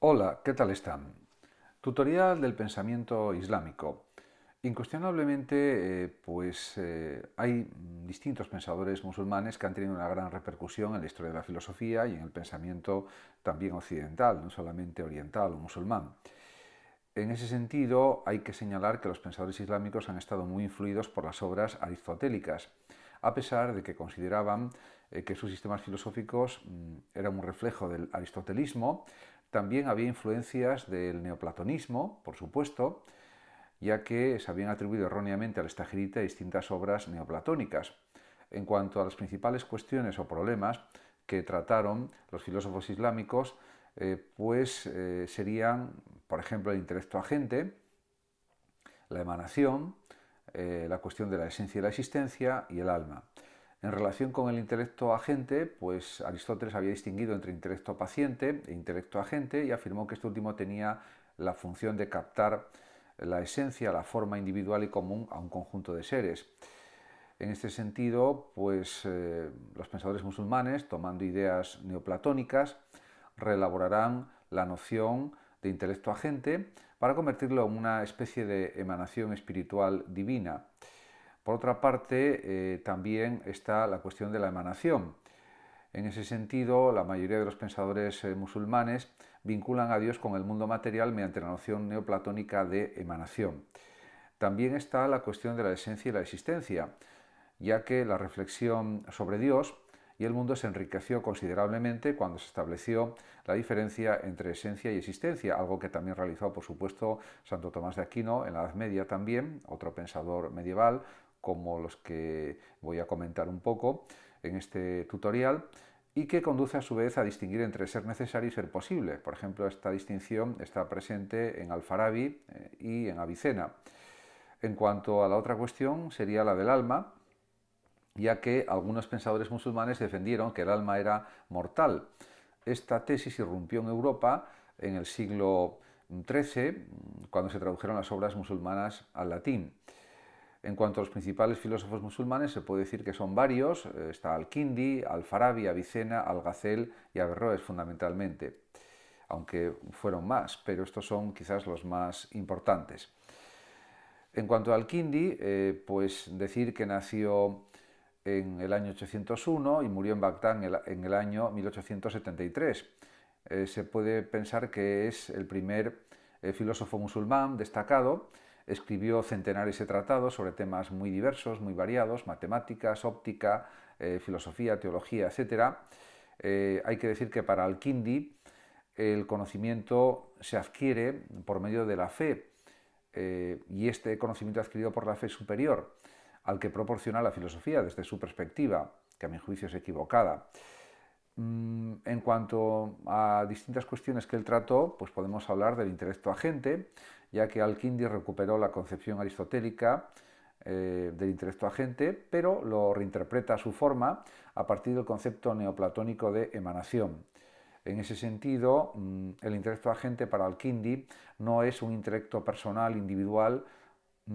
Hola, ¿qué tal están? Tutorial del pensamiento islámico. Incuestionablemente, hay distintos pensadores musulmanes que han tenido una gran repercusión en la historia de la filosofía y en el pensamiento también occidental, no solamente oriental o musulmán. En ese sentido, hay que señalar que los pensadores islámicos han estado muy influidos por las obras aristotélicas, a pesar de que consideraban que sus sistemas filosóficos eran un reflejo del aristotelismo. También había influencias del neoplatonismo, por supuesto, ya que se habían atribuido erróneamente al Estagirita distintas obras neoplatónicas. En cuanto a las principales cuestiones o problemas que trataron los filósofos islámicos, serían, por ejemplo, el intelecto agente, la emanación, la cuestión de la esencia y la existencia y el alma. En relación con el intelecto agente, pues Aristóteles había distinguido entre intelecto paciente e intelecto agente y afirmó que este último tenía la función de captar la esencia, la forma individual y común a un conjunto de seres. En este sentido, los pensadores musulmanes, tomando ideas neoplatónicas, reelaborarán la noción de intelecto agente para convertirlo en una especie de emanación espiritual divina. Por otra parte, también está la cuestión de la emanación. En ese sentido, la mayoría de los pensadores musulmanes vinculan a Dios con el mundo material mediante la noción neoplatónica de emanación. También está la cuestión de la esencia y la existencia, ya que la reflexión sobre Dios y el mundo se enriqueció considerablemente cuando se estableció la diferencia entre esencia y existencia, algo que también realizó, por supuesto, Santo Tomás de Aquino en la Edad Media también, otro pensador medieval, como los que voy a comentar un poco en este tutorial, y que conduce a su vez a distinguir entre ser necesario y ser posible. Por ejemplo, esta distinción está presente en Alfarabi y en Avicena. En cuanto a la otra cuestión, sería la del alma, ya que algunos pensadores musulmanes defendieron que el alma era mortal. Esta tesis irrumpió en Europa en el siglo XIII, cuando se tradujeron las obras musulmanas al latín. En cuanto a los principales filósofos musulmanes, se puede decir que son varios. Está Al-Kindi, Al-Farabi, Avicena, Al-Ghazal y Averroes fundamentalmente, aunque fueron más, pero estos son quizás los más importantes. En cuanto al Kindi, pues decir que nació en el año 801 y murió en Bagdad en el año 1873. Se puede pensar que es el primer filósofo musulmán destacado. Escribió centenares de tratados sobre temas muy diversos, muy variados, matemáticas, óptica, filosofía, teología, etc. Hay que decir que para Al-Kindi el conocimiento se adquiere por medio de la fe, y este conocimiento adquirido por la fe superior al que proporciona la filosofía desde su perspectiva, que a mi juicio es equivocada. En cuanto a distintas cuestiones que él trató, pues podemos hablar del intelecto agente, ya que Al-Kindi recuperó la concepción aristotélica del intelecto agente, pero lo reinterpreta a su forma a partir del concepto neoplatónico de emanación. En ese sentido, el intelecto agente para Al-Kindi no es un intelecto personal, individual,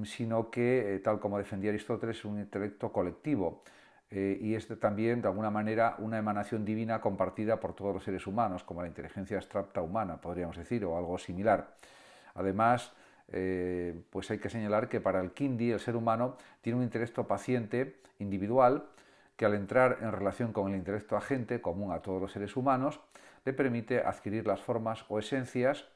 sino que, tal como defendía Aristóteles, es un intelecto colectivo, y es también, de alguna manera, una emanación divina compartida por todos los seres humanos, como la inteligencia abstracta humana, podríamos decir, o algo similar. Además, pues hay que señalar que para Al-Kindi el ser humano tiene un intelecto paciente, individual, que al entrar en relación con el intelecto agente, común a todos los seres humanos, le permite adquirir las formas o esencias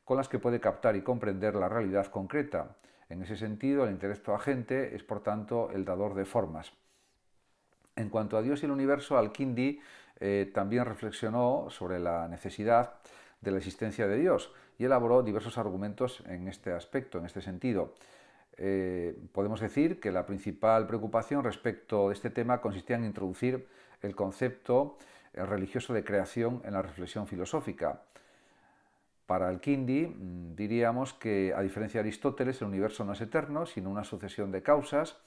con las que puede captar y comprender la realidad concreta. En ese sentido, el intelecto agente es, por tanto, el dador de formas. En cuanto a Dios y el universo, Al-Kindi también reflexionó sobre la necesidad de la existencia de Dios y elaboró diversos argumentos en este aspecto, en este sentido. Podemos decir que la principal preocupación respecto de este tema consistía en introducir el concepto religioso de creación en la reflexión filosófica. Para Al-Kindi diríamos que, a diferencia de Aristóteles, el universo no es eterno, sino una sucesión de causas.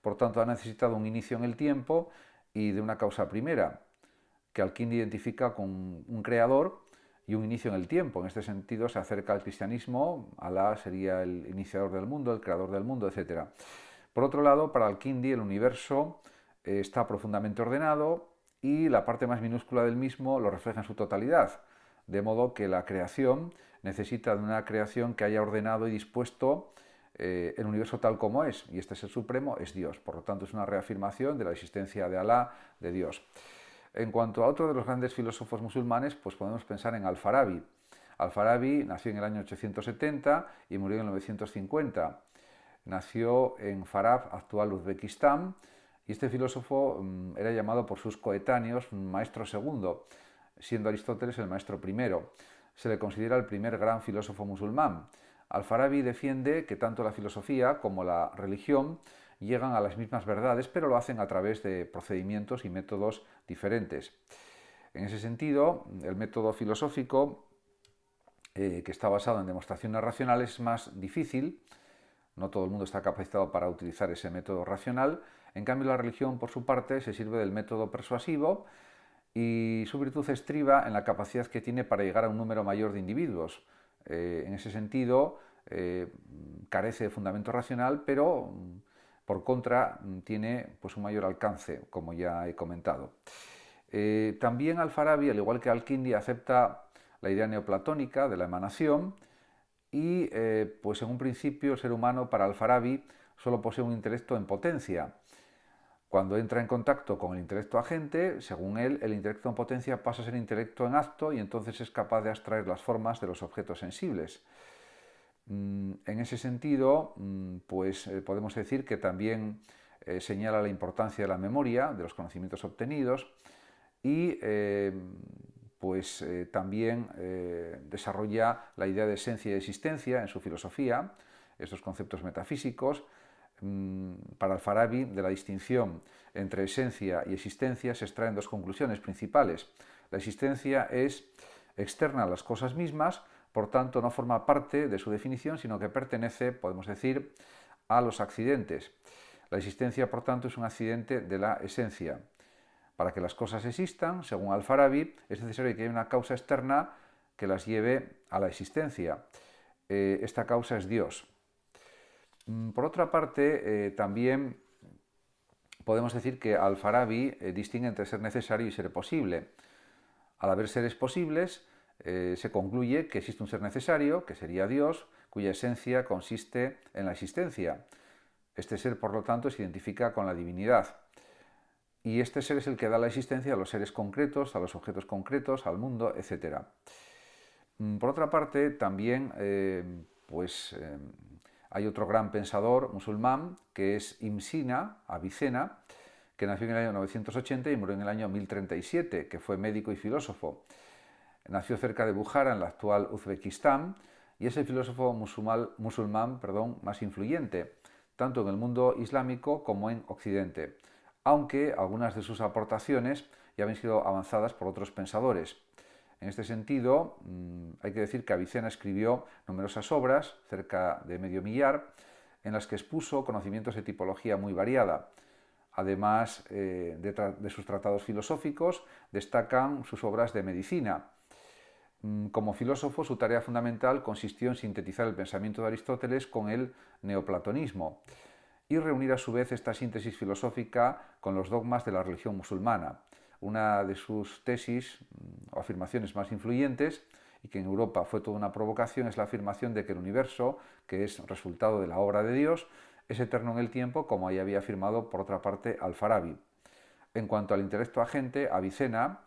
Por tanto, ha necesitado un inicio en el tiempo y de una causa primera, que Al-Kindi identifica con un creador y un inicio en el tiempo. En este sentido se acerca al cristianismo. Alá sería el iniciador del mundo, el creador del mundo, etc. Por otro lado, para Al-Kindi el universo está profundamente ordenado y la parte más minúscula del mismo lo refleja en su totalidad. de modo que la creación necesita de una creación que haya ordenado y dispuesto el universo tal como es, y este ser supremo es Dios. Por lo tanto, es una reafirmación de la existencia de Alá, de Dios. En cuanto a otro de los grandes filósofos musulmanes, pues podemos pensar en Al-Farabi. Al-Farabi nació en el año 870 y murió en 950. Nació en Farab, actual Uzbekistán, y este filósofo era llamado por sus coetáneos maestro segundo, siendo Aristóteles el maestro primero. Se le considera el primer gran filósofo musulmán. Al-Farabi defiende que tanto la filosofía como la religión llegan a las mismas verdades, pero lo hacen a través de procedimientos y métodos diferentes. En ese sentido, el método filosófico, que está basado en demostraciones racionales, es más difícil. No todo el mundo está capacitado para utilizar ese método racional. En cambio, la religión, por su parte, se sirve del método persuasivo y su virtud estriba en la capacidad que tiene para llegar a un número mayor de individuos. En ese sentido, carece de fundamento racional, pero por contra tiene pues, un mayor alcance, como ya he comentado. También Al-Farabi, al igual que Al-Kindi, acepta la idea neoplatónica de la emanación y pues en un principio el ser humano para Al-Farabi solo posee un intelecto en potencia. Cuando entra en contacto con el intelecto agente, según él, el intelecto en potencia pasa a ser intelecto en acto y entonces es capaz de abstraer las formas de los objetos sensibles. En ese sentido, pues podemos decir que también señala la importancia de la memoria, de los conocimientos obtenidos y pues también desarrolla la idea de esencia y existencia en su filosofía, estos conceptos metafísicos. Para Al-Farabi, de la distinción entre esencia y existencia se extraen dos conclusiones principales. La existencia es externa a las cosas mismas, por tanto no forma parte de su definición, sino que pertenece, podemos decir, a los accidentes. La existencia, por tanto, es un accidente de la esencia. Para que las cosas existan, según Al-Farabi, es necesario que haya una causa externa que las lleve a la existencia. Esta causa es Dios. Por otra parte, también podemos decir que Al-Farabi distingue entre ser necesario y ser posible. Al haber seres posibles, se concluye que existe un ser necesario, que sería Dios, cuya esencia consiste en la existencia. Este ser, por lo tanto, se identifica con la divinidad. Y este ser es el que da la existencia a los seres concretos, a los objetos concretos, al mundo, etc. Por otra parte, también hay otro gran pensador musulmán que es Ibn Sina, Avicena, que nació en el año 980 y murió en el año 1037, que fue médico y filósofo. Nació cerca de Bukhara, en la actual Uzbekistán, y es el filósofo musulmán más influyente, tanto en el mundo islámico como en Occidente, aunque algunas de sus aportaciones ya habían sido avanzadas por otros pensadores. En este sentido, hay que decir que Avicena escribió numerosas obras, cerca de medio millar, en las que expuso conocimientos de tipología muy variada. Además de sus tratados filosóficos, destacan sus obras de medicina. Como filósofo, su tarea fundamental consistió en sintetizar el pensamiento de Aristóteles con el neoplatonismo y reunir a su vez esta síntesis filosófica con los dogmas de la religión musulmana. Una de sus tesis o afirmaciones más influyentes, y que en Europa fue toda una provocación, es la afirmación de que el universo, que es resultado de la obra de Dios, es eterno en el tiempo, como ya había afirmado por otra parte Al-Farabi. En cuanto al intelecto agente, Avicena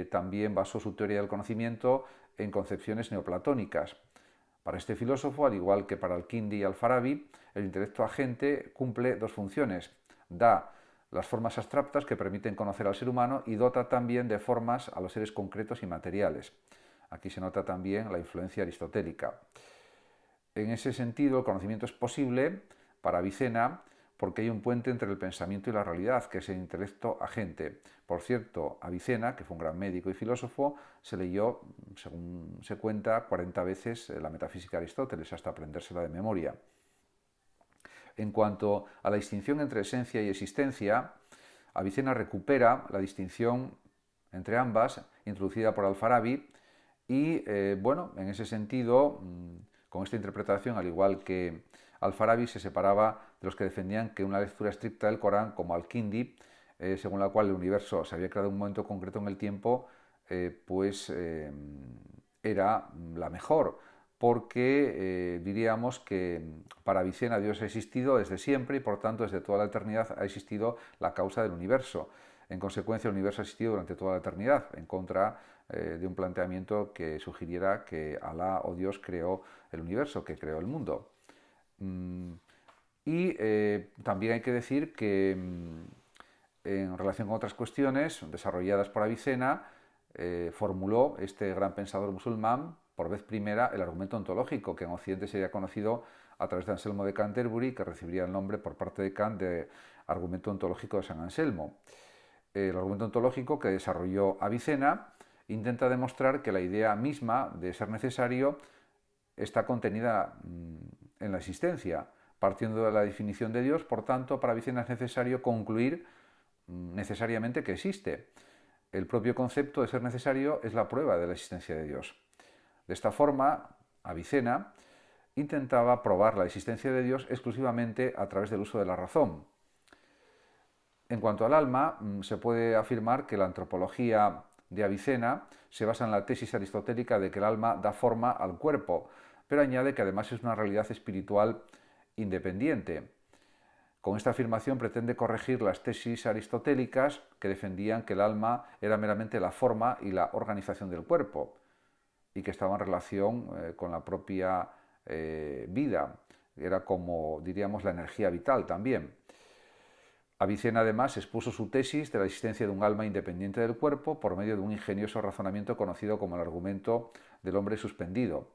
también basó su teoría del conocimiento en concepciones neoplatónicas. Para este filósofo, al igual que para Al-Kindi y Al-Farabi, el intelecto agente cumple dos funciones. Da las formas abstractas que permiten conocer al ser humano y dota también de formas a los seres concretos y materiales. Aquí se nota también la influencia aristotélica. En ese sentido, el conocimiento es posible para Avicena porque hay un puente entre el pensamiento y la realidad, que es el intelecto agente. Por cierto, Avicena, que fue un gran médico y filósofo, se leyó, según se cuenta, 40 veces la metafísica de Aristóteles, hasta aprendérsela de memoria. En cuanto a la distinción entre esencia y existencia, Avicena recupera la distinción entre ambas, introducida por Al-Farabi, y en ese sentido, con esta interpretación, al igual que Al-Farabi, se separaba de los que defendían que una lectura estricta del Corán, como Al-Kindi, según la cual el universo se había creado en un momento concreto en el tiempo, era la mejor, porque diríamos que para Avicena Dios ha existido desde siempre y por tanto desde toda la eternidad ha existido la causa del universo. En consecuencia, el universo ha existido durante toda la eternidad, en contra de un planteamiento que sugiriera que Alá o Dios creó el universo, que creó el mundo. Y también hay que decir que en relación con otras cuestiones desarrolladas por Avicena, formuló este gran pensador musulmán por vez primera el argumento ontológico, que en Occidente sería conocido a través de Anselmo de Canterbury, que recibiría el nombre por parte de Kant de argumento ontológico de San Anselmo. El argumento ontológico que desarrolló Avicena intenta demostrar que la idea misma de ser necesario está contenida en la existencia. Partiendo de la definición de Dios, por tanto, para Avicena es necesario concluir necesariamente que existe. El propio concepto de ser necesario es la prueba de la existencia de Dios. De esta forma, Avicena intentaba probar la existencia de Dios exclusivamente a través del uso de la razón. En cuanto al alma, se puede afirmar que la antropología de Avicena se basa en la tesis aristotélica de que el alma da forma al cuerpo, pero añade que además es una realidad espiritual independiente. Con esta afirmación pretende corregir las tesis aristotélicas que defendían que el alma era meramente la forma y la organización del cuerpo y que estaba en relación con la propia vida. Era como, diríamos, la energía vital también. Avicena además expuso su tesis de la existencia de un alma independiente del cuerpo por medio de un ingenioso razonamiento conocido como el argumento del hombre suspendido.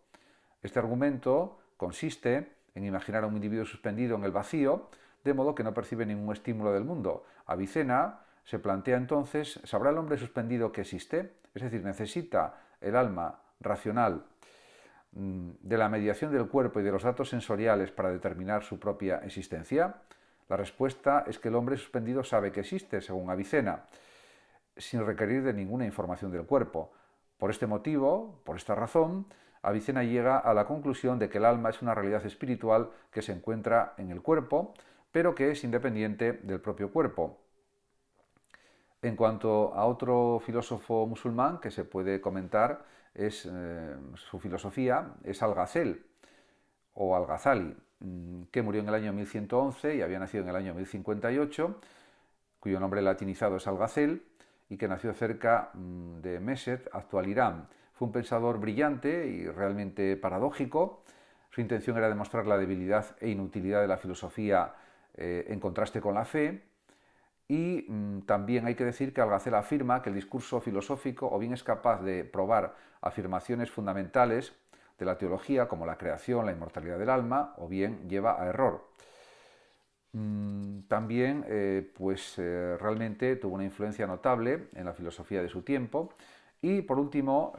Este argumento consiste en imaginar a un individuo suspendido en el vacío, de modo que no percibe ningún estímulo del mundo. Avicena se plantea entonces, ¿sabrá el hombre suspendido que existe? Es decir, ¿necesita el alma racional de la mediación del cuerpo y de los datos sensoriales para determinar su propia existencia? La respuesta es que el hombre suspendido sabe que existe, según Avicena, sin requerir de ninguna información del cuerpo. Por este motivo, por esta razón, Avicena llega a la conclusión de que el alma es una realidad espiritual que se encuentra en el cuerpo, pero que es independiente del propio cuerpo. En cuanto a otro filósofo musulmán que se puede comentar, su filosofía es Al-Ghazali o Al-Ghazali, que murió en el año 1111 y había nacido en el año 1058, cuyo nombre latinizado es Al-Ghazal, y que nació cerca de Mesed, actual Irán. Fue un pensador brillante y realmente paradójico. Su intención era demostrar la debilidad e inutilidad de la filosofía en contraste con la fe. Y también hay que decir que Al-Ghazal afirma que el discurso filosófico o bien es capaz de probar afirmaciones fundamentales de la teología, como la creación, la inmortalidad del alma, o bien lleva a error. También realmente tuvo una influencia notable en la filosofía de su tiempo. Y por último,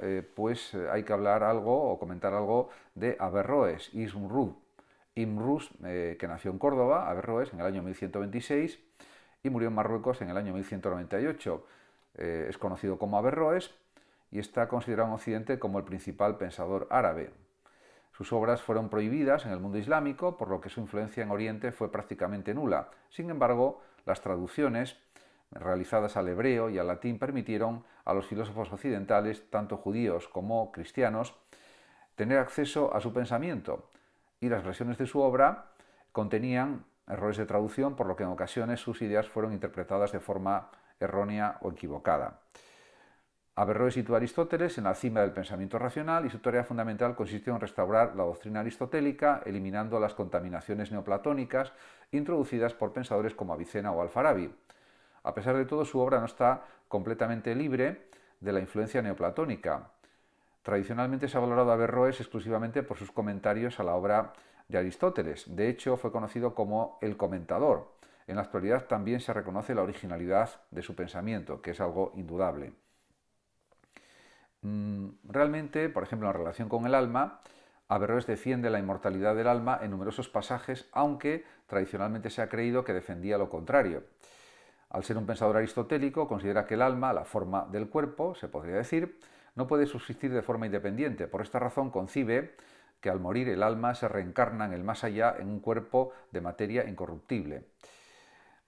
hay que hablar algo o comentar algo de Averroes, Ibn Rus, que nació en Córdoba, Averroes, en el año 1126 y murió en Marruecos en el año 1198. Es conocido como Averroes y está considerado en Occidente como el principal pensador árabe. Sus obras fueron prohibidas en el mundo islámico, por lo que su influencia en Oriente fue prácticamente nula. Sin embargo, las traducciones realizadas al hebreo y al latín permitieron a los filósofos occidentales, tanto judíos como cristianos, tener acceso a su pensamiento, y las versiones de su obra contenían errores de traducción, por lo que en ocasiones sus ideas fueron interpretadas de forma errónea o equivocada. Averroes sitúa a Aristóteles en la cima del pensamiento racional y su tarea fundamental consistió en restaurar la doctrina aristotélica, eliminando las contaminaciones neoplatónicas introducidas por pensadores como Avicena o Al-Farabi. A pesar de todo, su obra no está completamente libre de la influencia neoplatónica. Tradicionalmente se ha valorado a Averroes exclusivamente por sus comentarios a la obra de Aristóteles. De hecho, fue conocido como el comentador. En la actualidad también se reconoce la originalidad de su pensamiento, que es algo indudable. Realmente, por ejemplo, en relación con el alma, Averroes defiende la inmortalidad del alma en numerosos pasajes, aunque tradicionalmente se ha creído que defendía lo contrario. Al ser un pensador aristotélico, considera que el alma, la forma del cuerpo, se podría decir, no puede subsistir de forma independiente. Por esta razón concibe que al morir el alma se reencarna en el más allá en un cuerpo de materia incorruptible.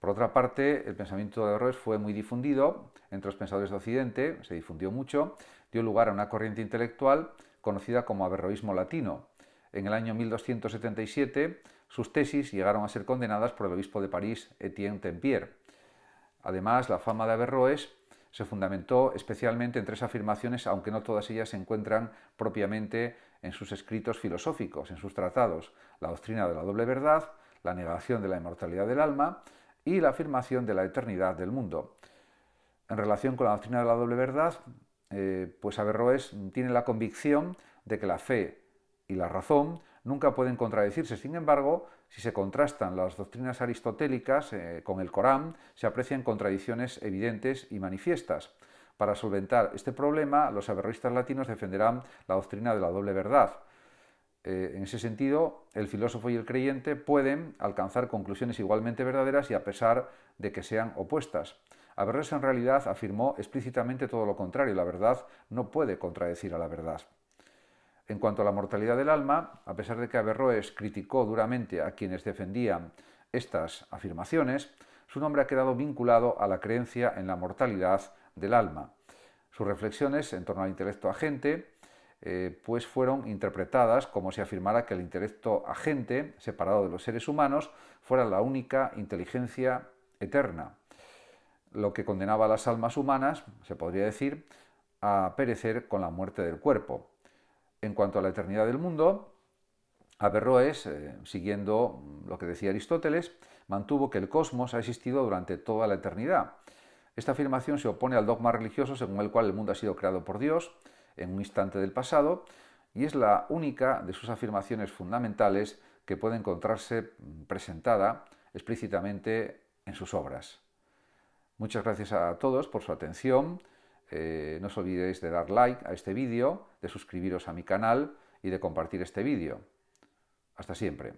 Por otra parte, el pensamiento de Averroes fue muy difundido entre los pensadores de Occidente, se difundió mucho, dio lugar a una corriente intelectual conocida como averroísmo latino. En el año 1277, sus tesis llegaron a ser condenadas por el obispo de París, Etienne Tempier. Además, la fama de Averroes se fundamentó especialmente en tres afirmaciones, aunque no todas ellas se encuentran propiamente en sus escritos filosóficos, en sus tratados: la doctrina de la doble verdad, la negación de la inmortalidad del alma y la afirmación de la eternidad del mundo. En relación con la doctrina de la doble verdad, pues Averroes tiene la convicción de que la fe y la razón nunca pueden contradecirse. Sin embargo, si se contrastan las doctrinas aristotélicas con el Corán, se aprecian contradicciones evidentes y manifiestas. Para solventar este problema, los averroístas latinos defenderán la doctrina de la doble verdad. En ese sentido, el filósofo y el creyente pueden alcanzar conclusiones igualmente verdaderas y a pesar de que sean opuestas. Averroes en realidad afirmó explícitamente todo lo contrario: la verdad no puede contradecir a la verdad. En cuanto a la mortalidad del alma, a pesar de que Averroes criticó duramente a quienes defendían estas afirmaciones, su nombre ha quedado vinculado a la creencia en la mortalidad del alma. Sus reflexiones en torno al intelecto agente pues fueron interpretadas como si afirmara que el intelecto agente, separado de los seres humanos, fuera la única inteligencia eterna, lo que condenaba a las almas humanas, se podría decir, a perecer con la muerte del cuerpo. En cuanto a la eternidad del mundo, Averroes, siguiendo lo que decía Aristóteles, mantuvo que el cosmos ha existido durante toda la eternidad. Esta afirmación se opone al dogma religioso según el cual el mundo ha sido creado por Dios en un instante del pasado, y es la única de sus afirmaciones fundamentales que puede encontrarse presentada explícitamente en sus obras. Muchas gracias a todos por su atención. No os olvidéis de dar like a este vídeo, de suscribiros a mi canal y de compartir este vídeo. Hasta siempre.